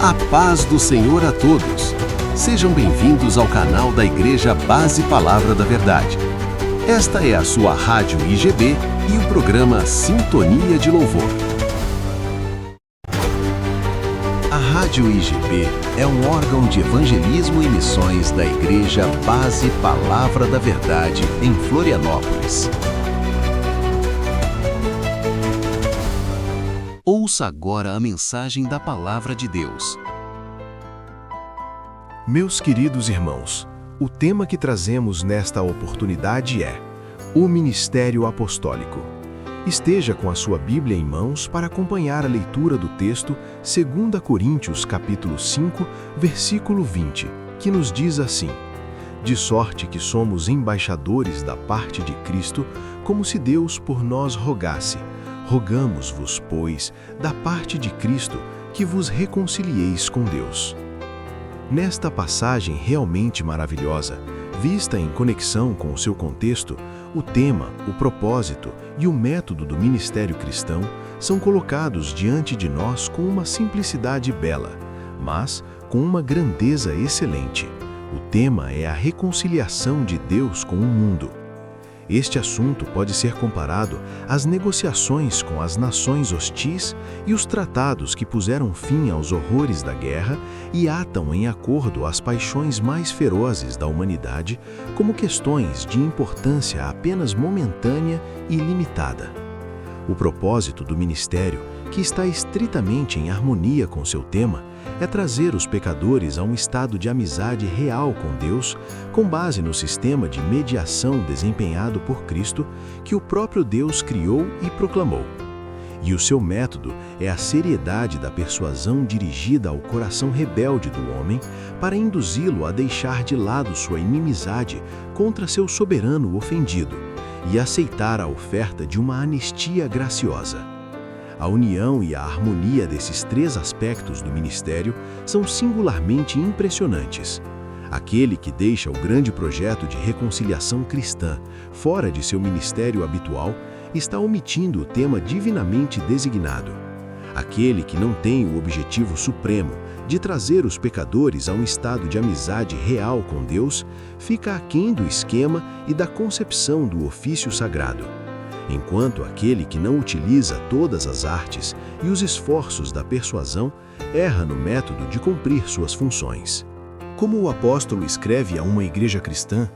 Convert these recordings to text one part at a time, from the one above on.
A paz do Senhor a todos. Sejam bem-vindos ao canal da Igreja Base Palavra da Verdade. Esta é a sua Rádio IGB e o programa Sintonia de Louvor. A Rádio IGB é um órgão de evangelismo e missões da Igreja Base Palavra da Verdade em Florianópolis. Ouça agora a mensagem da Palavra de Deus. Meus queridos irmãos, o tema que trazemos nesta oportunidade é o Ministério Apostólico. Esteja com a sua Bíblia em mãos para acompanhar a leitura do texto 2 Coríntios capítulo 5, versículo 20, que nos diz assim: De sorte que somos embaixadores da parte de Cristo, como se Deus por nós rogasse. Rogamos-vos, pois, da parte de Cristo, que vos reconcilieis com Deus. Nesta passagem realmente maravilhosa, vista em conexão com o seu contexto, o tema, o propósito e o método do ministério cristão são colocados diante de nós com uma simplicidade bela, mas com uma grandeza excelente. O tema é a reconciliação de Deus com o mundo. Este assunto pode ser comparado às negociações com as nações hostis e os tratados que puseram fim aos horrores da guerra e atam em acordo as paixões mais ferozes da humanidade como questões de importância apenas momentânea e limitada. O propósito do ministério, que está estritamente em harmonia com seu tema, é trazer os pecadores a um estado de amizade real com Deus, com base no sistema de mediação desempenhado por Cristo, que o próprio Deus criou e proclamou. E o seu método é a seriedade da persuasão dirigida ao coração rebelde do homem para induzi-lo a deixar de lado sua inimizade contra seu soberano ofendido e aceitar a oferta de uma anistia graciosa. A união e a harmonia desses três aspectos do ministério são singularmente impressionantes. Aquele que deixa o grande projeto de reconciliação cristã fora de seu ministério habitual está omitindo o tema divinamente designado. Aquele que não tem o objetivo supremo de trazer os pecadores a um estado de amizade real com Deus fica aquém do esquema e da concepção do ofício sagrado. Enquanto aquele que não utiliza todas as artes e os esforços da persuasão erra no método de cumprir suas funções. Como o apóstolo escreve a uma igreja cristã,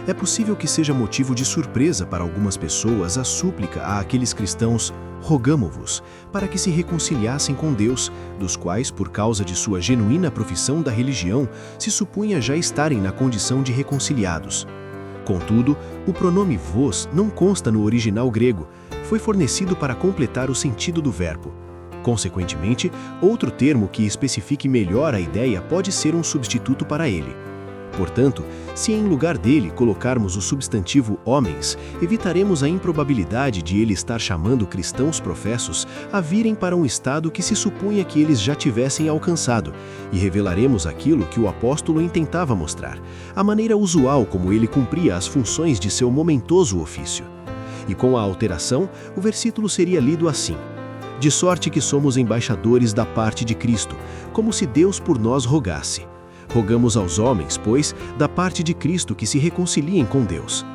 é possível que seja motivo de surpresa para algumas pessoas a súplica àqueles cristãos rogamo-vos para que se reconciliassem com Deus, dos quais, por causa de sua genuína profissão da religião, se supunha já estarem na condição de reconciliados. Contudo, o pronome vos não consta no original grego, foi fornecido para completar o sentido do verbo. Consequentemente, outro termo que especifique melhor a ideia pode ser um substituto para ele. Portanto, se em lugar dele colocarmos o substantivo homens, evitaremos a improbabilidade de ele estar chamando cristãos professos a virem para um estado que se supunha que eles já tivessem alcançado, e revelaremos aquilo que o apóstolo intentava mostrar, a maneira usual como ele cumpria as funções de seu momentoso ofício. E com a alteração, o versículo seria lido assim: De sorte que somos embaixadores da parte de Cristo, como se Deus por nós rogasse. Rogamos aos homens, pois, da parte de Cristo que se reconciliem com Deus.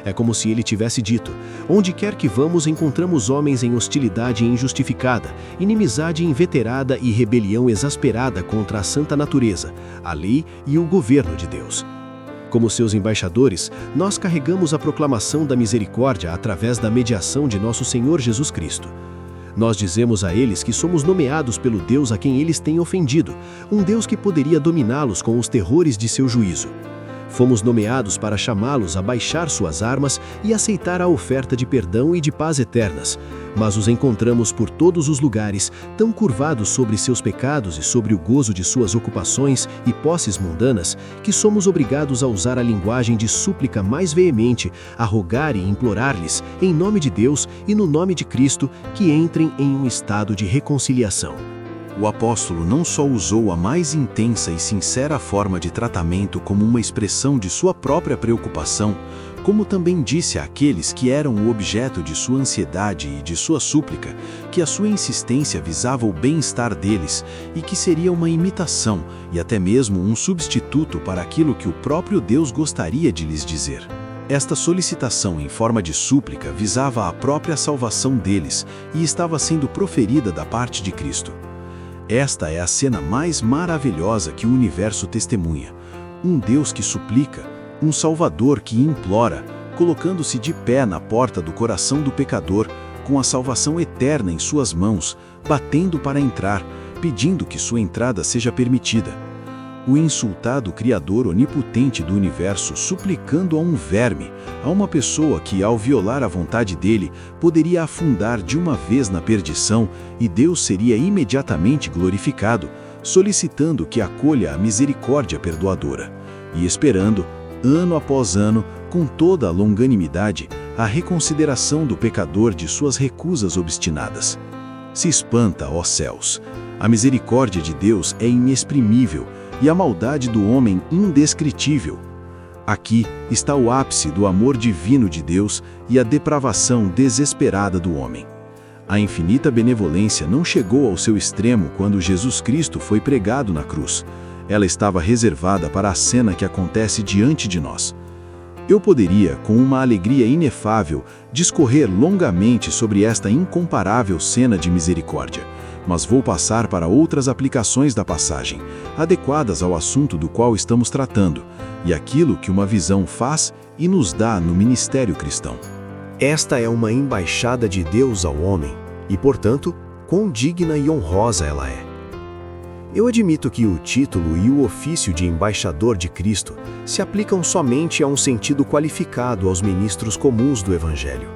É como se ele tivesse dito: onde quer que vamos encontramos homens em hostilidade injustificada, inimizade inveterada e rebelião exasperada contra a santa natureza, a lei e o governo de Deus. Como seus embaixadores, nós carregamos a proclamação da misericórdia através da mediação de nosso Senhor Jesus Cristo. Nós dizemos a eles que somos nomeados pelo Deus a quem eles têm ofendido, um Deus que poderia dominá-los com os terrores de seu juízo. Fomos nomeados para chamá-los a baixar suas armas e aceitar a oferta de perdão e de paz eternas, mas os encontramos por todos os lugares, tão curvados sobre seus pecados e sobre o gozo de suas ocupações e posses mundanas, que somos obrigados a usar a linguagem de súplica mais veemente, a rogar e implorar-lhes, em nome de Deus e no nome de Cristo, que entrem em um estado de reconciliação. O apóstolo não só usou a mais intensa e sincera forma de tratamento como uma expressão de sua própria preocupação, como também disse àqueles que eram o objeto de sua ansiedade e de sua súplica, que a sua insistência visava o bem-estar deles e que seria uma imitação e até mesmo um substituto para aquilo que o próprio Deus gostaria de lhes dizer. Esta solicitação em forma de súplica visava a própria salvação deles e estava sendo proferida da parte de Cristo. Esta é a cena mais maravilhosa que o universo testemunha. Um Deus que suplica, um Salvador que implora, colocando-se de pé na porta do coração do pecador, com a salvação eterna em suas mãos, batendo para entrar, pedindo que sua entrada seja permitida. O insultado Criador onipotente do universo suplicando a um verme, a uma pessoa que, ao violar a vontade dele, poderia afundar de uma vez na perdição e Deus seria imediatamente glorificado, solicitando que acolha a misericórdia perdoadora, e esperando, ano após ano, com toda a longanimidade, a reconsideração do pecador de suas recusas obstinadas. Se espanta, ó céus! A misericórdia de Deus é inexprimível e a maldade do homem indescritível. Aqui está o ápice do amor divino de Deus e a depravação desesperada do homem. A infinita benevolência não chegou ao seu extremo quando Jesus Cristo foi pregado na cruz. Ela estava reservada para a cena que acontece diante de nós. Eu poderia, com uma alegria inefável, discorrer longamente sobre esta incomparável cena de misericórdia, mas vou passar para outras aplicações da passagem, adequadas ao assunto do qual estamos tratando, e aquilo que uma visão faz e nos dá no ministério cristão. Esta é uma embaixada de Deus ao homem, e, portanto, quão digna e honrosa ela é. Eu admito que o título e o ofício de embaixador de Cristo se aplicam somente a um sentido qualificado aos ministros comuns do Evangelho.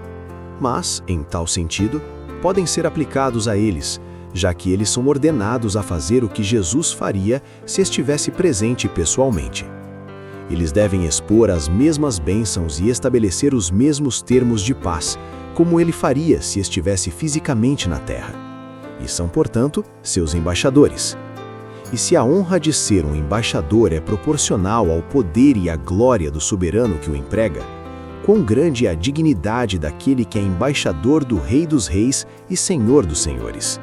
Mas, em tal sentido, podem ser aplicados a eles, já que eles são ordenados a fazer o que Jesus faria se estivesse presente pessoalmente. Eles devem expor as mesmas bênçãos e estabelecer os mesmos termos de paz, como ele faria se estivesse fisicamente na terra. E são, portanto, seus embaixadores. E se a honra de ser um embaixador é proporcional ao poder e à glória do soberano que o emprega, quão grande é a dignidade daquele que é embaixador do Rei dos Reis e Senhor dos Senhores.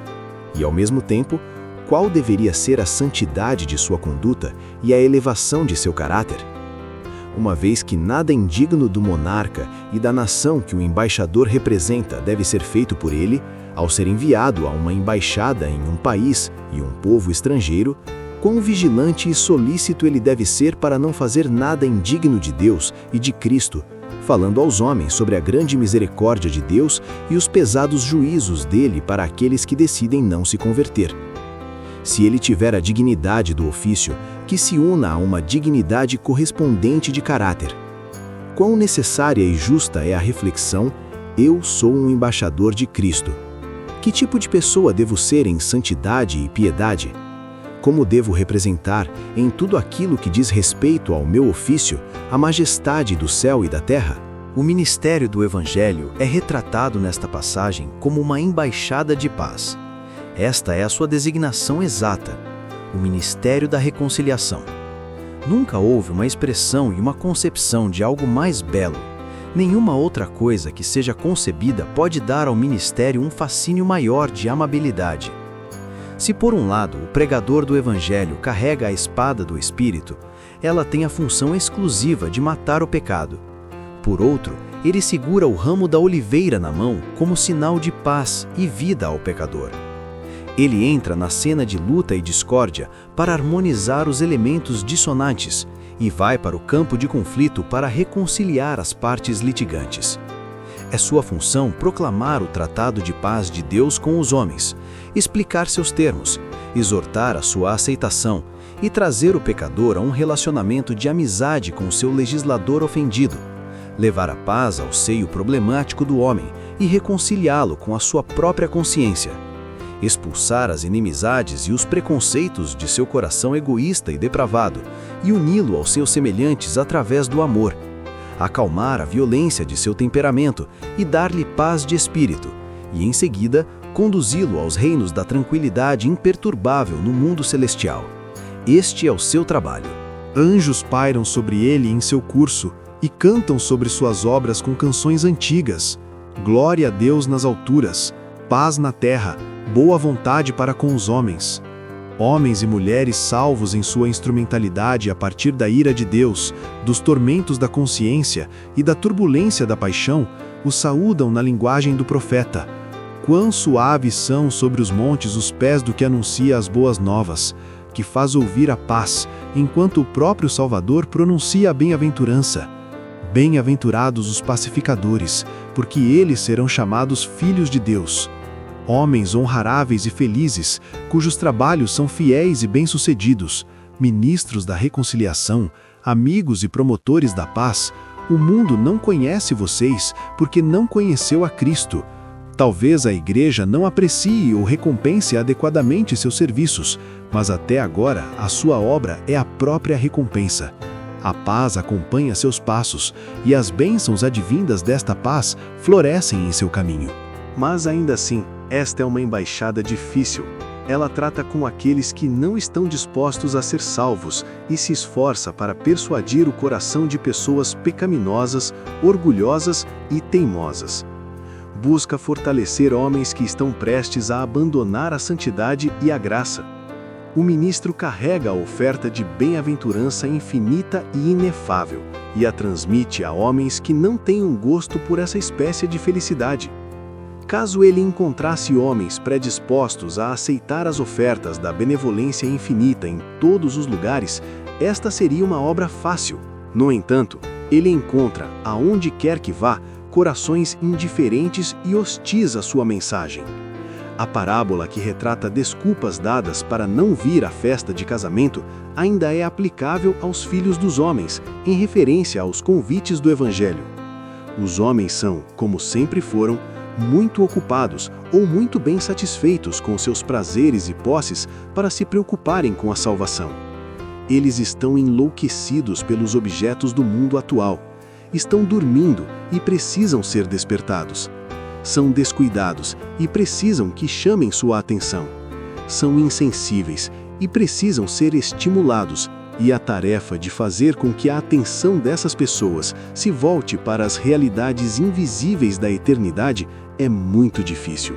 E, ao mesmo tempo, qual deveria ser a santidade de sua conduta e a elevação de seu caráter? Uma vez que nada indigno do monarca e da nação que o embaixador representa deve ser feito por ele, ao ser enviado a uma embaixada em um país e um povo estrangeiro, quão vigilante e solícito ele deve ser para não fazer nada indigno de Deus e de Cristo, falando aos homens sobre a grande misericórdia de Deus e os pesados juízos dele para aqueles que decidem não se converter. Se ele tiver a dignidade do ofício, que se una a uma dignidade correspondente de caráter. Quão necessária e justa é a reflexão: eu sou um embaixador de Cristo. Que tipo de pessoa devo ser em santidade e piedade? Como devo representar, em tudo aquilo que diz respeito ao meu ofício, a majestade do céu e da terra? O ministério do Evangelho é retratado nesta passagem como uma embaixada de paz. Esta é a sua designação exata, o ministério da reconciliação. Nunca houve uma expressão e uma concepção de algo mais belo. Nenhuma outra coisa que seja concebida pode dar ao ministério um fascínio maior de amabilidade. Se por um lado o pregador do Evangelho carrega a espada do Espírito, ela tem a função exclusiva de matar o pecado. Por outro, ele segura o ramo da oliveira na mão como sinal de paz e vida ao pecador. Ele entra na cena de luta e discórdia para harmonizar os elementos dissonantes e vai para o campo de conflito para reconciliar as partes litigantes. É sua função proclamar o tratado de paz de Deus com os homens, explicar seus termos, exortar a sua aceitação e trazer o pecador a um relacionamento de amizade com seu legislador ofendido, levar a paz ao seio problemático do homem e reconciliá-lo com a sua própria consciência, expulsar as inimizades e os preconceitos de seu coração egoísta e depravado e uni-lo aos seus semelhantes através do amor, acalmar a violência de seu temperamento e dar-lhe paz de espírito, e em seguida conduzi-lo aos reinos da tranquilidade imperturbável no mundo celestial. Este é o seu trabalho. Anjos pairam sobre ele em seu curso, e cantam sobre suas obras com canções antigas. Glória a Deus nas alturas, paz na terra, boa vontade para com os homens. Homens e mulheres salvos em sua instrumentalidade a partir da ira de Deus, dos tormentos da consciência e da turbulência da paixão, o saúdam na linguagem do profeta. Quão suaves são sobre os montes os pés do que anuncia as boas novas, que faz ouvir a paz, enquanto o próprio Salvador pronuncia a bem-aventurança. Bem-aventurados os pacificadores, porque eles serão chamados filhos de Deus. Homens honráveis e felizes, cujos trabalhos são fiéis e bem-sucedidos, ministros da reconciliação, amigos e promotores da paz, o mundo não conhece vocês porque não conheceu a Cristo. Talvez a igreja não aprecie ou recompense adequadamente seus serviços, mas até agora a sua obra é a própria recompensa. A paz acompanha seus passos, e as bênçãos advindas desta paz florescem em seu caminho. Mas ainda assim, esta é uma embaixada difícil. Ela trata com aqueles que não estão dispostos a ser salvos e se esforça para persuadir o coração de pessoas pecaminosas, orgulhosas e teimosas. Busca fortalecer homens que estão prestes a abandonar a santidade e a graça. O ministro carrega a oferta de bem-aventurança infinita e inefável e a transmite a homens que não têm um gosto por essa espécie de felicidade. Caso ele encontrasse homens predispostos a aceitar as ofertas da benevolência infinita em todos os lugares, esta seria uma obra fácil. No entanto, ele encontra, aonde quer que vá, corações indiferentes e hostis à sua mensagem. A parábola que retrata desculpas dadas para não vir à festa de casamento ainda é aplicável aos filhos dos homens, em referência aos convites do Evangelho. Os homens são, como sempre foram, muito ocupados ou muito bem satisfeitos com seus prazeres e posses para se preocuparem com a salvação. Eles estão enlouquecidos pelos objetos do mundo atual, estão dormindo e precisam ser despertados. São descuidados e precisam que chamem sua atenção. São insensíveis e precisam ser estimulados, e a tarefa de fazer com que a atenção dessas pessoas se volte para as realidades invisíveis da eternidade é muito difícil.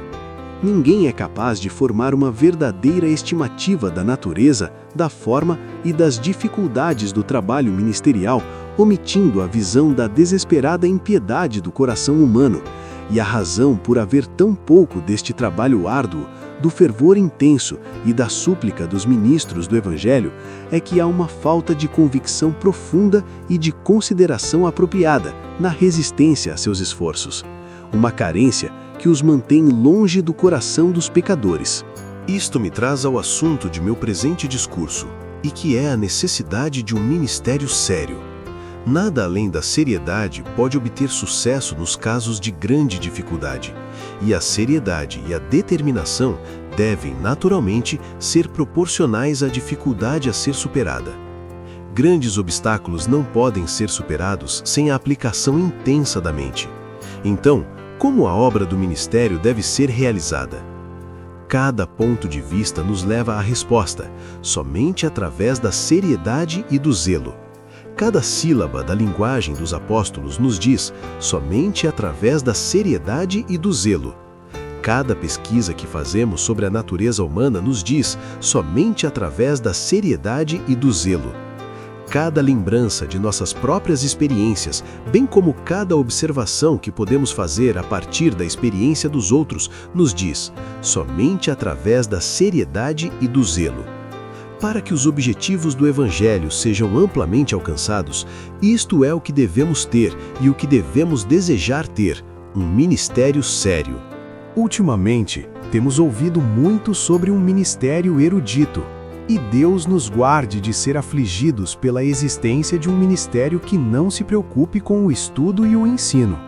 Ninguém é capaz de formar uma verdadeira estimativa da natureza, da forma e das dificuldades do trabalho ministerial, omitindo a visão da desesperada impiedade do coração humano, e a razão por haver tão pouco deste trabalho árduo, do fervor intenso e da súplica dos ministros do Evangelho é que há uma falta de convicção profunda e de consideração apropriada na resistência a seus esforços. Uma carência que os mantém longe do coração dos pecadores. Isto me traz ao assunto de meu presente discurso, e que é a necessidade de um ministério sério. Nada além da seriedade pode obter sucesso nos casos de grande dificuldade, e a seriedade e a determinação devem, naturalmente, ser proporcionais à dificuldade a ser superada. Grandes obstáculos não podem ser superados sem a aplicação intensa da mente. Então, como a obra do ministério deve ser realizada? Cada ponto de vista nos leva à resposta, somente através da seriedade e do zelo. Cada sílaba da linguagem dos apóstolos nos diz somente através da seriedade e do zelo. Cada pesquisa que fazemos sobre a natureza humana nos diz somente através da seriedade e do zelo. Cada lembrança de nossas próprias experiências, bem como cada observação que podemos fazer a partir da experiência dos outros, nos diz somente através da seriedade e do zelo. Para que os objetivos do Evangelho sejam amplamente alcançados, isto é o que devemos ter e o que devemos desejar ter, um ministério sério. Ultimamente, temos ouvido muito sobre um ministério erudito, e Deus nos guarde de ser afligidos pela existência de um ministério que não se preocupe com o estudo e o ensino.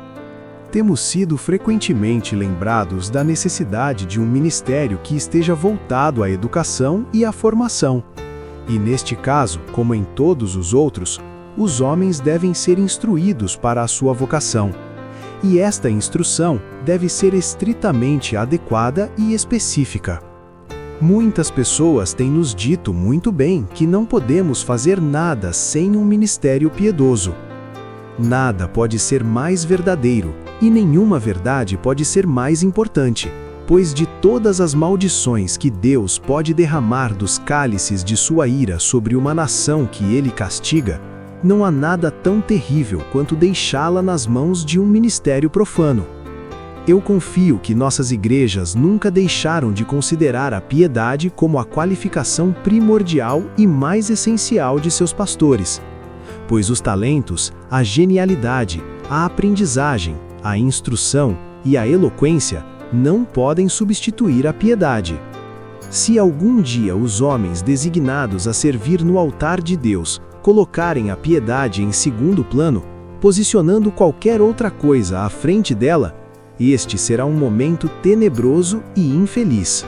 Temos sido frequentemente lembrados da necessidade de um ministério que esteja voltado à educação e à formação. E neste caso, como em todos os outros, os homens devem ser instruídos para a sua vocação. E esta instrução deve ser estritamente adequada e específica. Muitas pessoas têm nos dito muito bem que não podemos fazer nada sem um ministério piedoso. Nada pode ser mais verdadeiro, e nenhuma verdade pode ser mais importante, pois de todas as maldições que Deus pode derramar dos cálices de sua ira sobre uma nação que ele castiga, não há nada tão terrível quanto deixá-la nas mãos de um ministério profano. Eu confio que nossas igrejas nunca deixaram de considerar a piedade como a qualificação primordial e mais essencial de seus pastores, pois os talentos, a genialidade, a aprendizagem, a instrução e a eloquência não podem substituir a piedade. Se algum dia os homens designados a servir no altar de Deus colocarem a piedade em segundo plano, posicionando qualquer outra coisa à frente dela, este será um momento tenebroso e infeliz.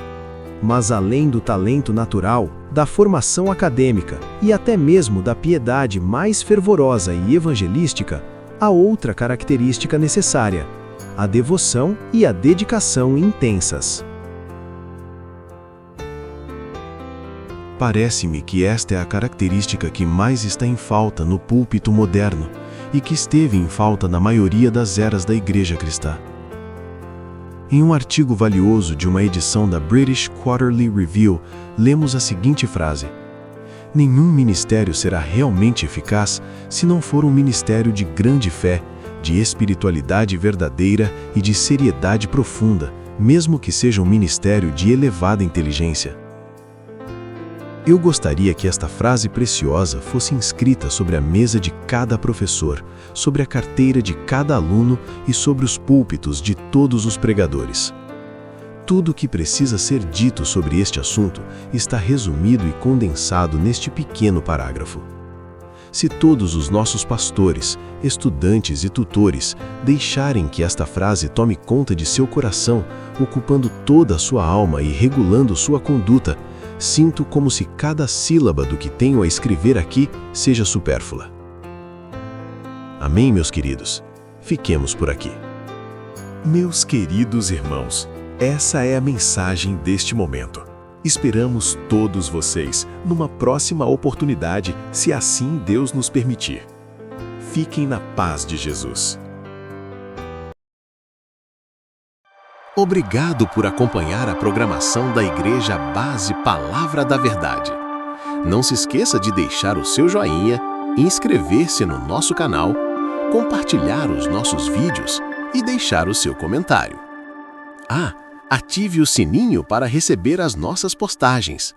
Mas além do talento natural, da formação acadêmica e até mesmo da piedade mais fervorosa e evangelística, há outra característica necessária: a devoção e a dedicação intensas. Parece-me que esta é a característica que mais está em falta no púlpito moderno e que esteve em falta na maioria das eras da Igreja cristã. Em um artigo valioso de uma edição da British Quarterly Review, lemos a seguinte frase: nenhum ministério será realmente eficaz se não for um ministério de grande fé, de espiritualidade verdadeira e de seriedade profunda, mesmo que seja um ministério de elevada inteligência. Eu gostaria que esta frase preciosa fosse inscrita sobre a mesa de cada professor, sobre a carteira de cada aluno e sobre os púlpitos de todos os pregadores. Tudo o que precisa ser dito sobre este assunto está resumido e condensado neste pequeno parágrafo. Se todos os nossos pastores, estudantes e tutores deixarem que esta frase tome conta de seu coração, ocupando toda a sua alma e regulando sua conduta, sinto como se cada sílaba do que tenho a escrever aqui seja supérflua. Amém, meus queridos? Fiquemos por aqui. Meus queridos irmãos, essa é a mensagem deste momento. Esperamos todos vocês numa próxima oportunidade, se assim Deus nos permitir. Fiquem na paz de Jesus. Obrigado por acompanhar a programação da Igreja Base Palavra da Verdade. Não se esqueça de deixar o seu joinha, inscrever-se no nosso canal, compartilhar os nossos vídeos e deixar o seu comentário. Ative o sininho para receber as nossas postagens.